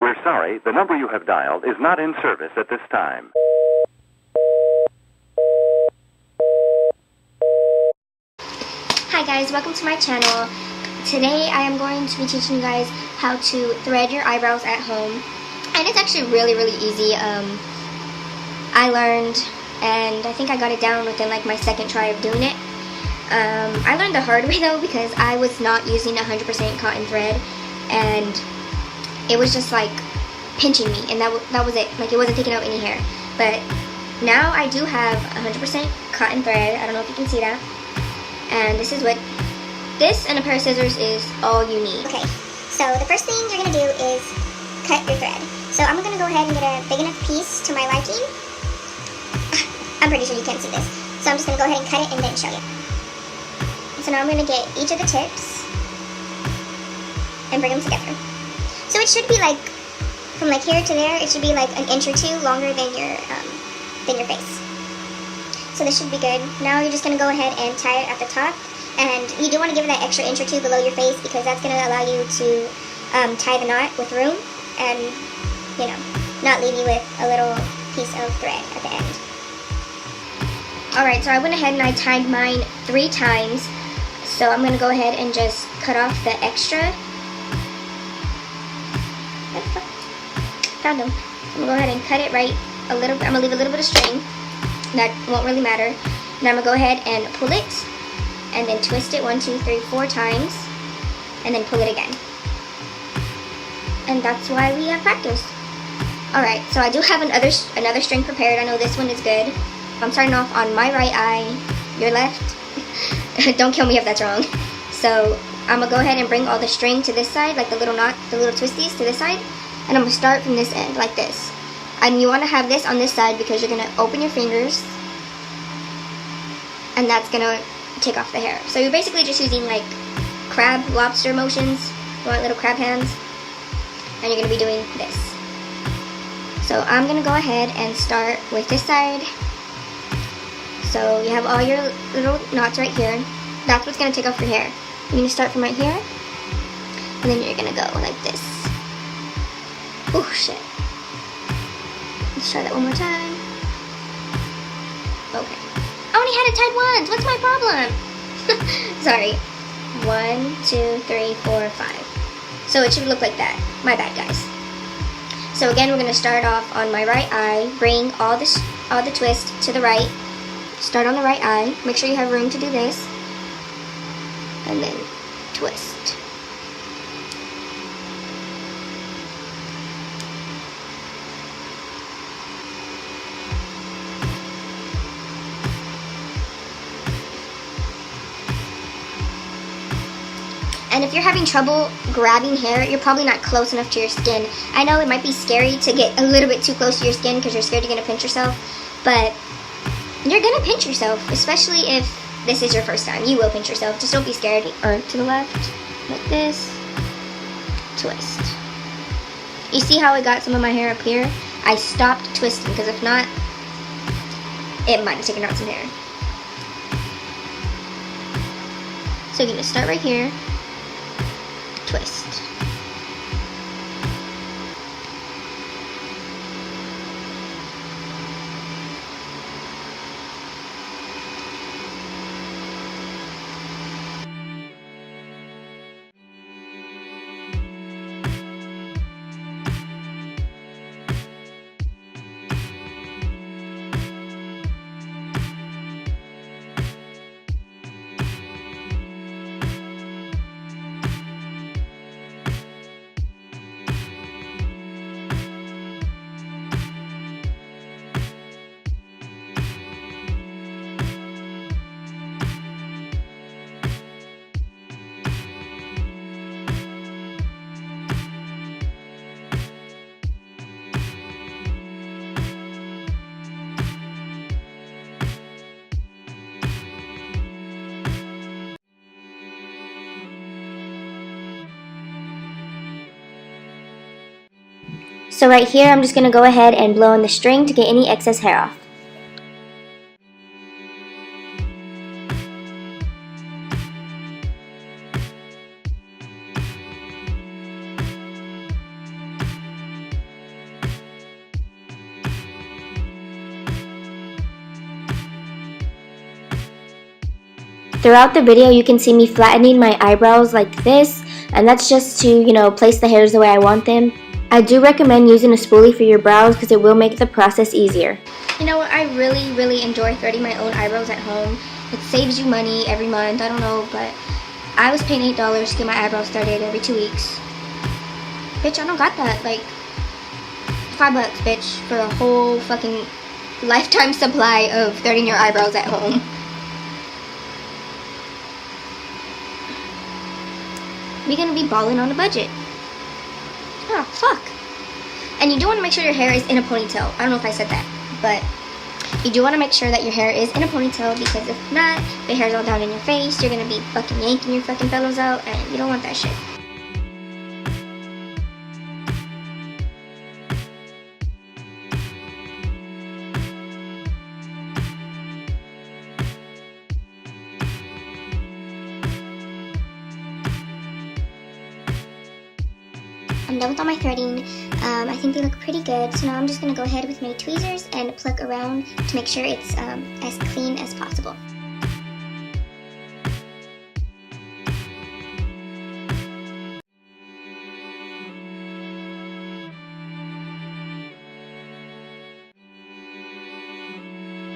We're sorry, the number you have dialed is not in service at this time. Hi guys, welcome to my channel. Today I am going to be teaching you guys how to thread your eyebrows at home. And it's actually really easy. I learned, and I think I got it down within like my second try of doing it. I learned the hard way though, because I was not using 100% cotton thread, and it was just like pinching me, and that was it. Like, it wasn't taking out any hair. But now I do have 100% cotton thread. I don't know if you can see that. And this and a pair of scissors is all you need. Okay, so the first thing you're going to do is cut your thread. So I'm going to go ahead and get a big enough piece to my liking. I'm pretty sure you can't see this. So I'm just going to go ahead and cut it and then show you. So now I'm going to get each of the tips and bring them together. So it should be like, from like here to there, it should be like an inch or two longer than your face. So this should be good. Now you're just going to go ahead and tie it at the top. And you do want to give it that extra inch or two below your face, because that's going to allow you to tie the knot with room and, you know, not leave you with a little piece of thread at the end. Alright, so I went ahead and I tied mine 3 times. So I'm going to go ahead and just cut off the extra. Found them. I'm going to go ahead and cut it right a little bit. I'm going to leave a little bit of string. That won't really matter. Now I'm going to go ahead and pull it, and then twist it 1, 2, 3, 4 times, and then pull it again. And that's why we have practice. Alright, so I do have another string prepared. I know this one is good. I'm starting off on my right eye, your left. Don't kill me if that's wrong. So I'm going to go ahead and bring all the string to this side, like the little knot, the little twisties to this side. And I'm going to start from this end, like this. And you want to have this on this side because you're going to open your fingers. And that's going to take off the hair. So you're basically just using like crab, lobster motions. You want little crab hands. And you're going to be doing this. So I'm going to go ahead and start with this side. So you have all your little knots right here. That's what's going to take off your hair. You're going to start from right here. And then you're going to go like this. Oh shit. Let's try that one more time. Okay. I only had it tied once. What's my problem? Sorry. 1, 2, 3, 4, 5. So it should look like that. My bad, guys. So again, we're going to start off on my right eye. Bring all the twist to the right. Start on the right eye. Make sure you have room to do this. And then twist. And if you're having trouble grabbing hair, you're probably not close enough to your skin. I know it might be scary to get a little bit too close to your skin because you're scared you're going to pinch yourself, but you're going to pinch yourself, especially if this is your first time. You will pinch yourself. Just don't be scared. Or to the left, like this, twist. You see how I got some of my hair up here? I stopped twisting because if not, it might have taken out some hair. So you're going to start right here. Twist. So right here, I'm just going to go ahead and blow on the string to get any excess hair off. Throughout the video, you can see me flattening my eyebrows like this, and that's just to, you know, place the hairs the way I want them. I do recommend using a spoolie for your brows because it will make the process easier. You know what, I really enjoy threading my own eyebrows at home. It saves you money every month, I don't know, but I was paying $8 to get my eyebrows threaded every 2 weeks. Bitch, I don't got that, like, $5, bitch, for a whole fucking lifetime supply of threading your eyebrows at home. We're gonna be balling on a budget. Oh, fuck. And you do want to make sure your hair is in a ponytail. I don't know if I said that, but you do want to make sure that your hair is in a ponytail, because if not, the hair's all down in your face, you're gonna be fucking yanking your fucking fellows out, and you don't want that shit. I'm done with all my threading. I think they look pretty good, so now I'm just going to go ahead with my tweezers and pluck around to make sure it's as clean as possible.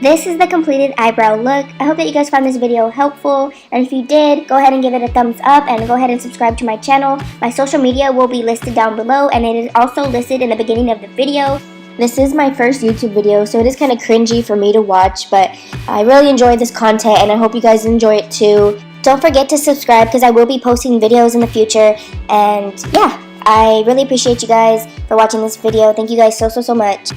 This is the completed eyebrow look. I hope that you guys found this video helpful, and if you did, go ahead and give it a thumbs up and go ahead and subscribe to my channel. My social media will be listed down below, and it is also listed in the beginning of the video. This is my first YouTube video, so it is kind of cringy for me to watch, but I really enjoyed this content, and I hope you guys enjoy it too. Don't forget to subscribe because I will be posting videos in the future, and yeah, I really appreciate you guys for watching this video. Thank you guys so much.